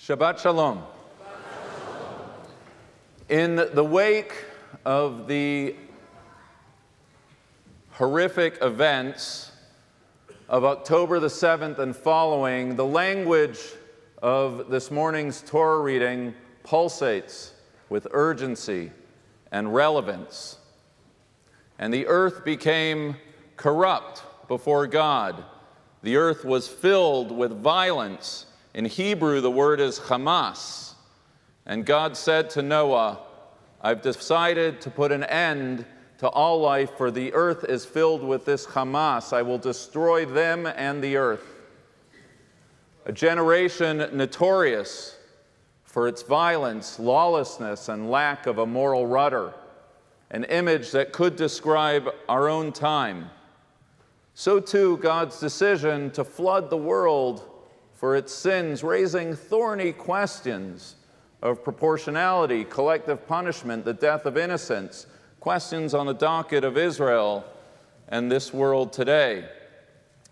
Shabbat Shalom. In the wake of the horrific events of October the 7th and following, the language of this morning's Torah reading pulsates with urgency and relevance. And the earth became corrupt before God. The earth was filled with violence. In Hebrew, the word is Hamas. And God said to Noah, I've decided to put an end to all life, for the earth is filled with this Hamas. I will destroy them and the earth. A generation notorious for its violence, lawlessness, and lack of a moral rudder. An image that could describe our own time. So too, God's decision to flood the world for its sins, raising thorny questions of proportionality, collective punishment, the death of innocents, questions on the docket of Israel and this world today.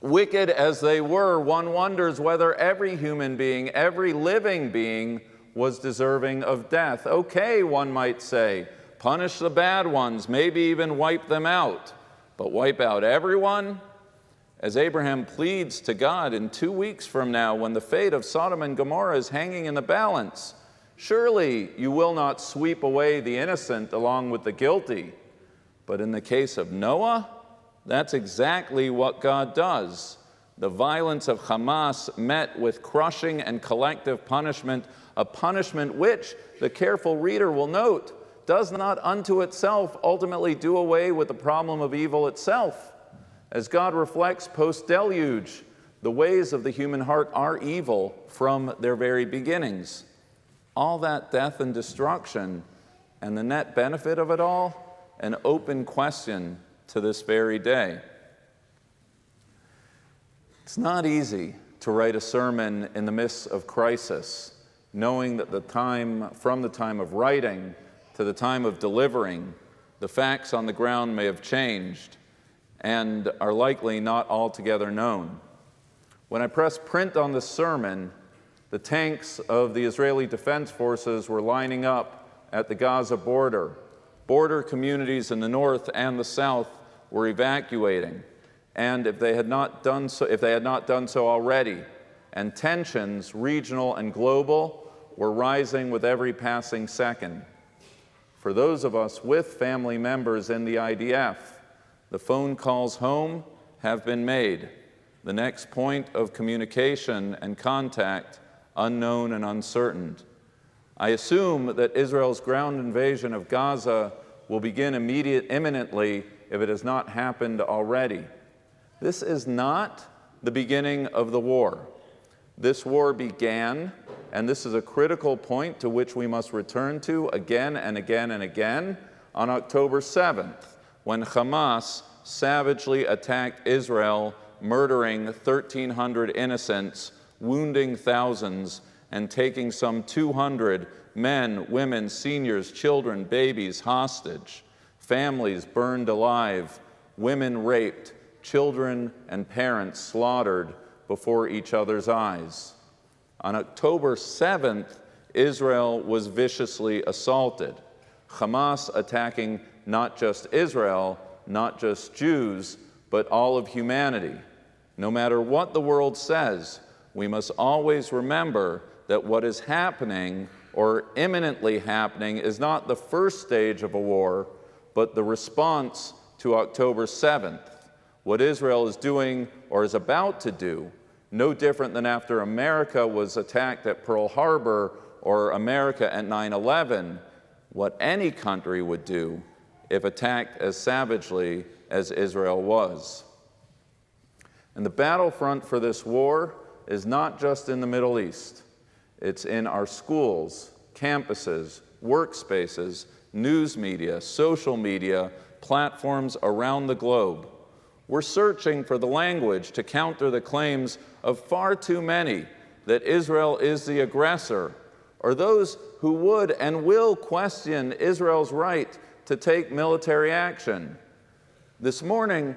Wicked as they were, one wonders whether every human being, every living being, was deserving of death. Okay, one might say, punish the bad ones, maybe even wipe them out, but wipe out everyone? As Abraham pleads to God in 2 weeks from now, when the fate of Sodom and Gomorrah is hanging in the balance, surely you will not sweep away the innocent along with the guilty. But in the case of Noah, that's exactly what God does. The violence of Hamas met with crushing and collective punishment, a punishment which, the careful reader will note, does not unto itself ultimately do away with the problem of evil itself. As God reflects post-deluge, the ways of the human heart are evil from their very beginnings. All that death and destruction, and the net benefit of it all, an open question to this very day. It's not easy to write a sermon in the midst of crisis, knowing that from the time of writing to the time of delivering, the facts on the ground may have changed and are likely not altogether known. When I pressed print on this sermon, the tanks of the Israeli Defense Forces were lining up at the Gaza border. Border communities in the north and the south were evacuating, and if they had not done so already, and tensions, regional and global, were rising with every passing second. For those of us with family members in the IDF, the phone calls home have been made. The next point of communication and contact unknown and uncertain. I assume that Israel's ground invasion of Gaza will begin imminently if it has not happened already. This is not the beginning of the war. This war began, and this is a critical point to which we must return to again and again and again, on October 7th, when Hamas savagely attacked Israel, murdering 1,300 innocents, wounding thousands, and taking some 200 men, women, seniors, children, babies hostage, families burned alive, women raped, children and parents slaughtered before each other's eyes. On October 7th, Israel was viciously assaulted. Hamas attacking not just Israel, not just Jews, but all of humanity. No matter what the world says, we must always remember that what is happening or imminently happening is not the first stage of a war, but the response to October 7th. What Israel is doing or is about to do, no different than after America was attacked at Pearl Harbor or America at 9/11, what any country would do if attacked as savagely as Israel was. And the battlefront for this war is not just in the Middle East. It's in our schools, campuses, workspaces, news media, social media, platforms around the globe. We're searching for the language to counter the claims of far too many that Israel is the aggressor, or those who would and will question Israel's right to take military action. This morning,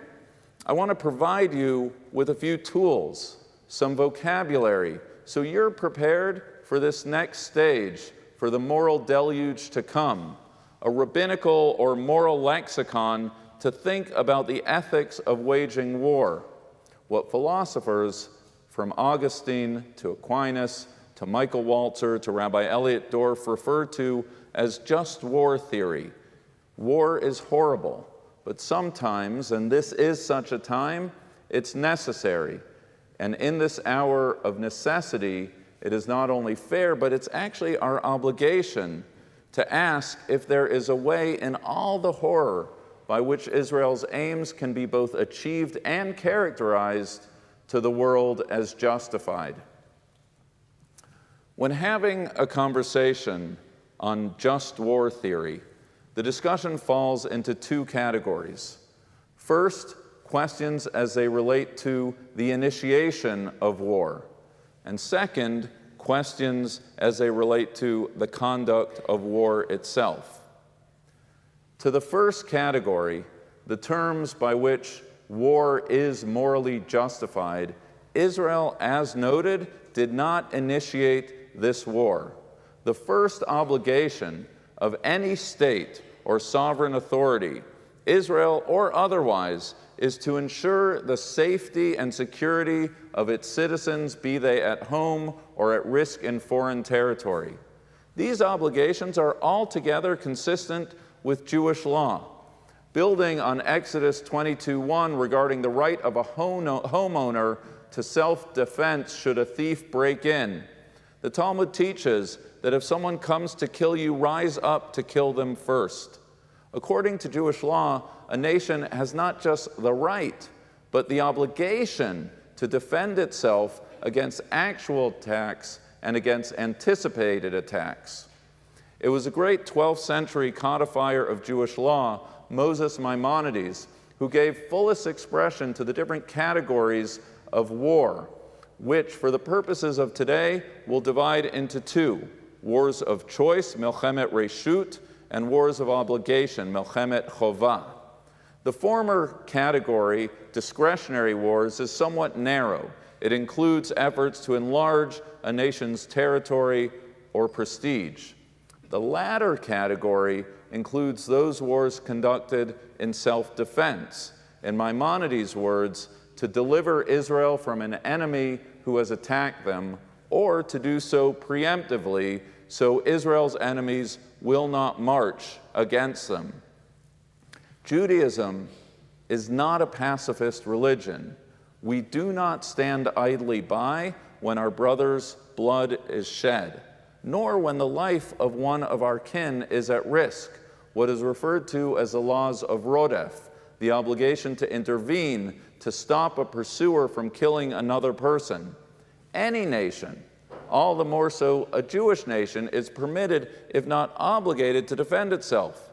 I want to provide you with a few tools, some vocabulary, so you're prepared for this next stage, for the moral deluge to come, a rabbinical or moral lexicon to think about the ethics of waging war, what philosophers from Augustine to Aquinas to Michael Walzer to Rabbi Elliot Dorff refer to as just war theory. War is horrible, but sometimes, and this is such a time, it's necessary. And in this hour of necessity, it is not only fair, but it's actually our obligation to ask if there is a way in all the horror by which Israel's aims can be both achieved and characterized to the world as justified. When having a conversation on just war theory, the discussion falls into two categories. First, questions as they relate to the initiation of war, and second, questions as they relate to the conduct of war itself. To the first category, the terms by which war is morally justified, Israel, as noted, did not initiate this war. The first obligation of any state or sovereign authority, Israel or otherwise, is to ensure the safety and security of its citizens, be they at home or at risk in foreign territory. These obligations are altogether consistent with Jewish law, building on Exodus 22:1 regarding the right of a homeowner to self-defense should a thief break in. The Talmud teaches that if someone comes to kill you, rise up to kill them first. According to Jewish law, a nation has not just the right, but the obligation to defend itself against actual attacks and against anticipated attacks. It was a great 12th century codifier of Jewish law, Moses Maimonides, who gave fullest expression to the different categories of war, which, for the purposes of today, will divide into two: wars of choice, Milchemet Reshut, and wars of obligation, Milchemet Chovah. The former category, discretionary wars, is somewhat narrow. It includes efforts to enlarge a nation's territory or prestige. The latter category includes those wars conducted in self-defense. In Maimonides' words, to deliver Israel from an enemy who has attacked them, or to do so preemptively so Israel's enemies will not march against them. Judaism is not a pacifist religion. We do not stand idly by when our brother's blood is shed, nor when the life of one of our kin is at risk, what is referred to as the laws of Rodef, the obligation to intervene to stop a pursuer from killing another person. Any nation, all the more so a Jewish nation, is permitted, if not obligated, to defend itself.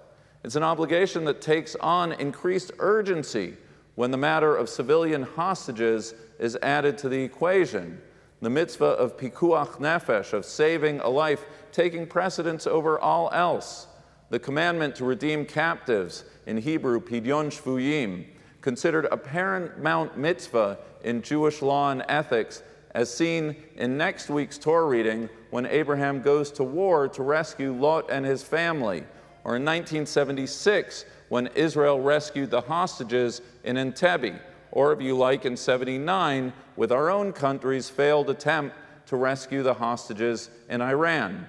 It's an obligation that takes on increased urgency when the matter of civilian hostages is added to the equation. The mitzvah of pikuach nefesh, of saving a life, taking precedence over all else. The commandment to redeem captives, in Hebrew, pidyon shvuyim, considered a paramount mitzvah in Jewish law and ethics, as seen in next week's Torah reading when Abraham goes to war to rescue Lot and his family, or in 1976 when Israel rescued the hostages in Entebbe, or if you like, in 79 with our own country's failed attempt to rescue the hostages in Iran.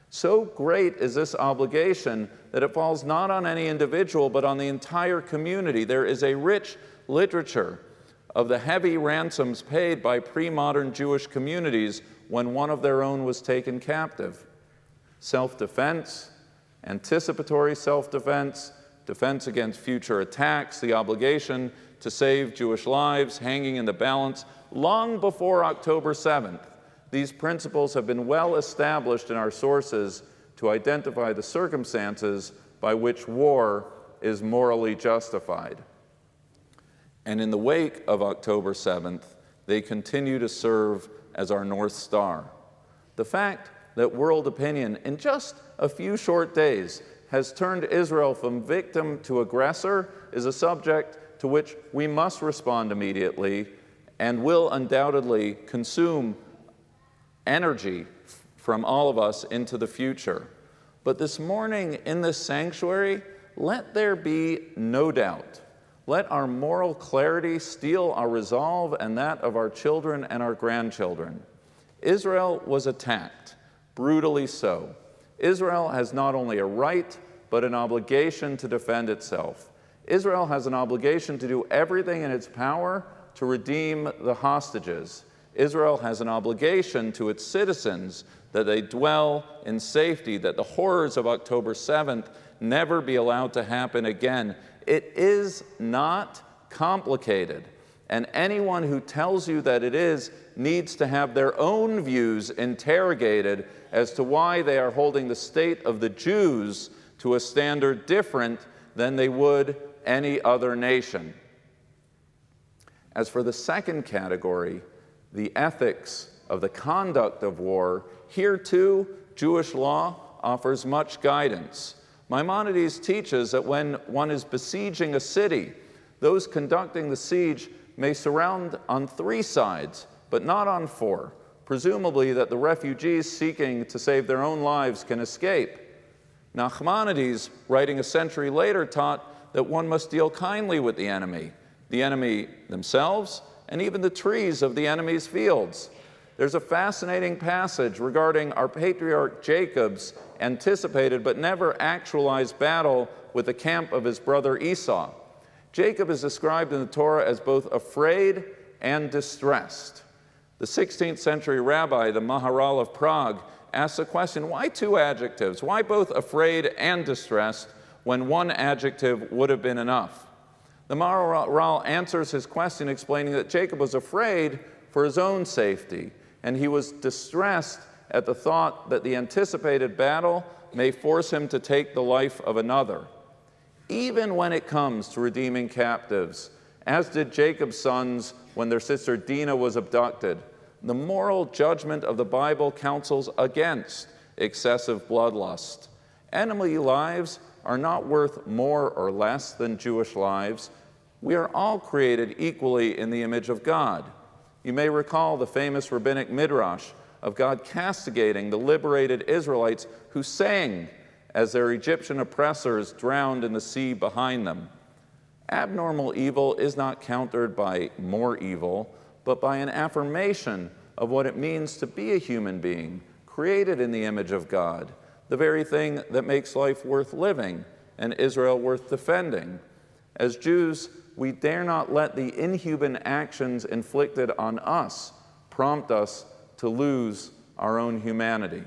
So great is this obligation that it falls not on any individual but on the entire community. There is a rich literature of the heavy ransoms paid by pre-modern Jewish communities when one of their own was taken captive. Self-defense, anticipatory self-defense, defense against future attacks, the obligation to save Jewish lives hanging in the balance long before October 7th. These principles have been well established in our sources to identify the circumstances by which war is morally justified. And in the wake of October 7th, they continue to serve as our North Star. The fact that world opinion, in just a few short days, has turned Israel from victim to aggressor is a subject to which we must respond immediately and will undoubtedly consume energy from all of us into the future. But this morning in this sanctuary, let there be no doubt. Let our moral clarity steel our resolve and that of our children and our grandchildren. Israel was attacked, brutally so. Israel has not only a right, but an obligation to defend itself. Israel has an obligation to do everything in its power to redeem the hostages. Israel has an obligation to its citizens that they dwell in safety, that the horrors of October 7th never be allowed to happen again. It is not complicated, and anyone who tells you that it is needs to have their own views interrogated as to why they are holding the state of the Jews to a standard different than they would any other nation. As for the second category, the ethics of the conduct of war, here too, Jewish law offers much guidance. Maimonides teaches that when one is besieging a city, those conducting the siege may surround on 3 sides, but not on 4, presumably that the refugees seeking to save their own lives can escape. Nachmanides, writing a century later, taught that one must deal kindly with the enemy themselves, and even the trees of the enemy's fields. There's a fascinating passage regarding our patriarch Jacob's anticipated but never actualized battle with the camp of his brother Esau. Jacob is described in the Torah as both afraid and distressed. The 16th century rabbi, the Maharal of Prague, asks the question, why 2 adjectives? Why both afraid and distressed when 1 adjective would have been enough? The Maharal answers his question explaining that Jacob was afraid for his own safety, and he was distressed at the thought that the anticipated battle may force him to take the life of another. Even when it comes to redeeming captives, as did Jacob's sons when their sister Dinah was abducted, the moral judgment of the Bible counsels against excessive bloodlust. Enemy lives are not worth more or less than Jewish lives. We are all created equally in the image of God. You may recall the famous rabbinic midrash of God castigating the liberated Israelites who sang as their Egyptian oppressors drowned in the sea behind them. Abnormal evil is not countered by more evil, but by an affirmation of what it means to be a human being, created in the image of God, the very thing that makes life worth living and Israel worth defending. As Jews, we dare not let the inhuman actions inflicted on us prompt us to lose our own humanity.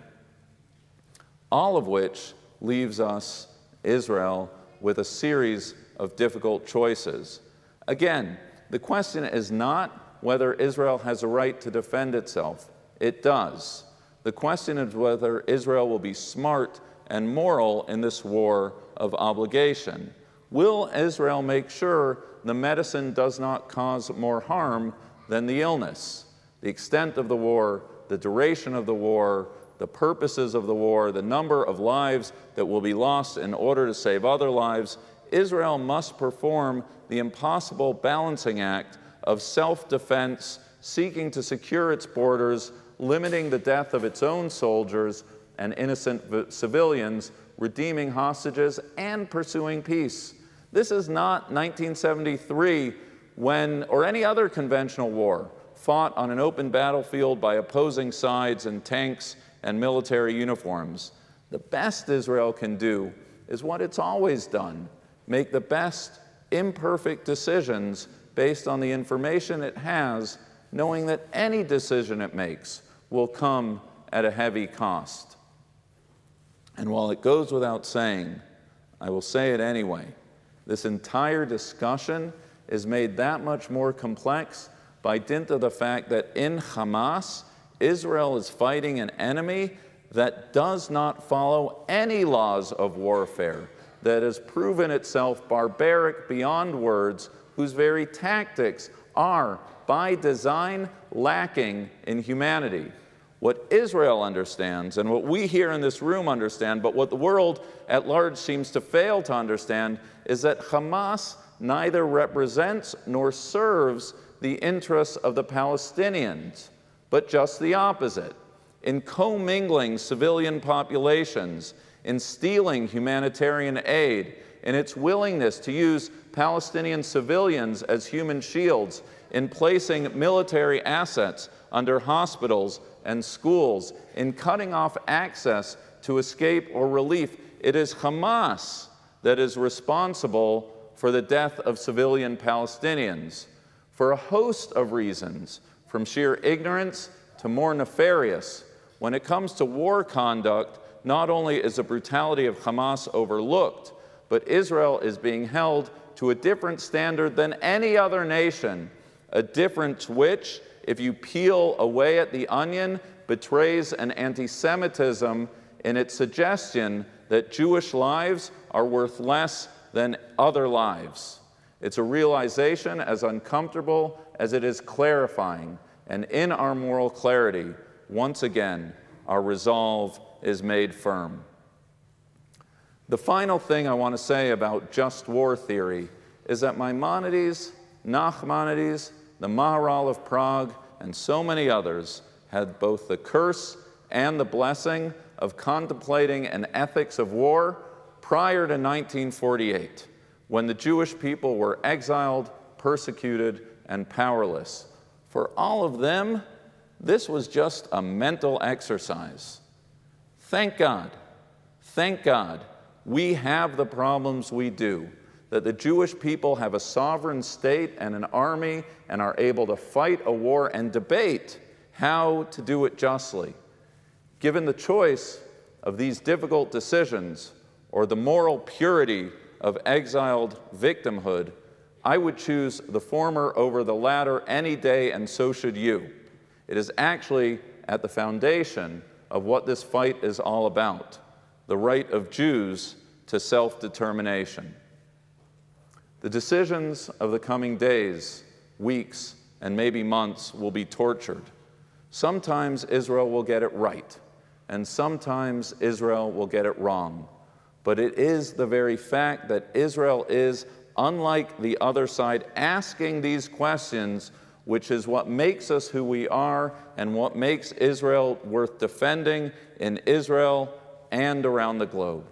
All of which leaves us, Israel, with a series of difficult choices. Again, the question is not whether Israel has a right to defend itself. It does. The question is whether Israel will be smart and moral in this war of obligation. Will Israel make sure the medicine does not cause more harm than the illness? The extent of the war, the duration of the war, the purposes of the war, the number of lives that will be lost in order to save other lives, Israel must perform the impossible balancing act of self-defense, seeking to secure its borders, limiting the death of its own soldiers and innocent civilians, redeeming hostages, and pursuing peace. This is not 1973 or any other conventional war fought on an open battlefield by opposing sides in tanks and military uniforms. The best Israel can do is what it's always done: make the best imperfect decisions based on the information it has, knowing that any decision it makes will come at a heavy cost. And while it goes without saying, I will say it anyway, this entire discussion is made that much more complex by dint of the fact that in Hamas, Israel is fighting an enemy that does not follow any laws of warfare, that has proven itself barbaric beyond words, whose very tactics are, by design, lacking in humanity. What Israel understands, and what we here in this room understand, but what the world at large seems to fail to understand, is that Hamas neither represents nor serves the interests of the Palestinians, but just the opposite. in commingling civilian populations, in stealing humanitarian aid, in its willingness to use Palestinian civilians as human shields, in placing military assets under hospitals and schools, in cutting off access to escape or relief. It is Hamas that is responsible for the death of civilian Palestinians for a host of reasons, from sheer ignorance to more nefarious. When it comes to war conduct, not only is the brutality of Hamas overlooked, but Israel is being held to a different standard than any other nation, a difference which, if you peel away at the onion, betrays an anti-Semitism in its suggestion that Jewish lives are worth less than other lives. It's a realization as uncomfortable as it is clarifying, and in our moral clarity, once again, our resolve is made firm. The final thing I want to say about just war theory is that Maimonides, Nachmanides, the Maharal of Prague, and so many others had both the curse and the blessing of contemplating an ethics of war prior to 1948, when the Jewish people were exiled, persecuted, and powerless. For all of them, this was just a mental exercise. Thank God, we have the problems we do, that the Jewish people have a sovereign state and an army and are able to fight a war and debate how to do it justly. Given the choice of these difficult decisions or the moral purity of exiled victimhood, I would choose the former over the latter any day, and so should you. It is actually at the foundation of what this fight is all about, the right of Jews to self-determination. The decisions of the coming days, weeks, and maybe months will be tortured. Sometimes Israel will get it right, and sometimes Israel will get it wrong. But it is the very fact that Israel is, unlike the other side, asking these questions, which is what makes us who we are and what makes Israel worth defending in Israel and around the globe.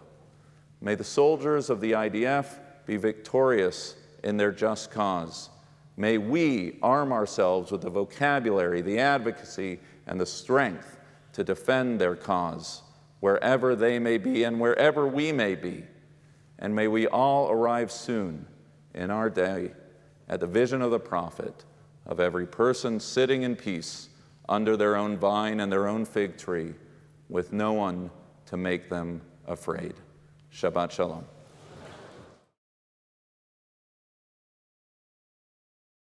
May the soldiers of the IDF be victorious in their just cause. May we arm ourselves with the vocabulary, the advocacy, and the strength to defend their cause, wherever they may be and wherever we may be. And may we all arrive soon in our day at the vision of the prophet, of every person sitting in peace under their own vine and their own fig tree, with no one to make them afraid. Shabbat Shalom.